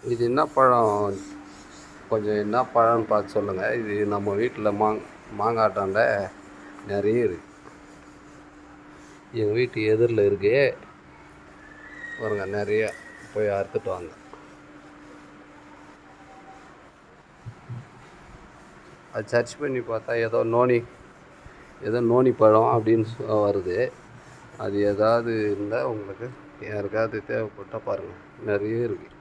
இது என்ன பழம்? கொஞ்சம் என்ன பழம்னு பார்த்து சொல்லுங்கள். இது நம்ம வீட்டில் மாங்காட்டாண்ட நிறைய இருக்குது. எங்கள் வீட்டு எதிரில் இருக்கு பாருங்க, நிறைய. போய் அறுத்துட்டு வாங்க. அது சர்ச் பண்ணி பார்த்தா ஏதோ நோனி பழம் அப்படின்னு வருது. அது ஏதாவது இருந்தால் உங்களுக்கு யாருக்காவது தேவைப்பட்டால் பாருங்கள், நிறைய இருக்குது.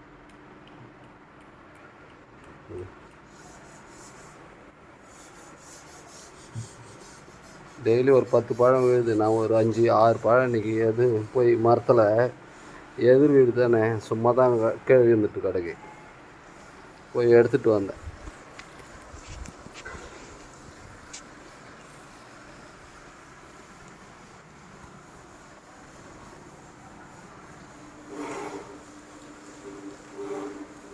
டெய்லி ஒரு 10 பழம் விழுது. நான் ஒரு 5 6 பழம் இன்றைக்கி போய் மரத்தில் எதிர் வீடு தானே, சும்மா தான் கீழே விழுந்துட்டு கிடக்கு, போய் எடுத்துகிட்டு வந்தேன்.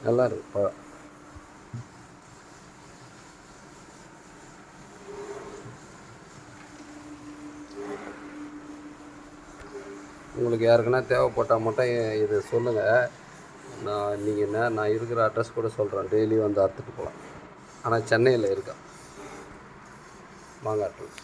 நல்லா இருக்கு பழம். உங்களுக்கு யாருக்குன்னா தேவைப்பட்டால் மட்டும் இது சொல்லுங்கள். நான் இருக்கிற அட்ரஸ் கூட சொல்கிறேன். டெய்லி வந்து அறுத்துட்டு போகலாம். ஆனால் சென்னையில் இருக்கேன், மாங்காட்டில்.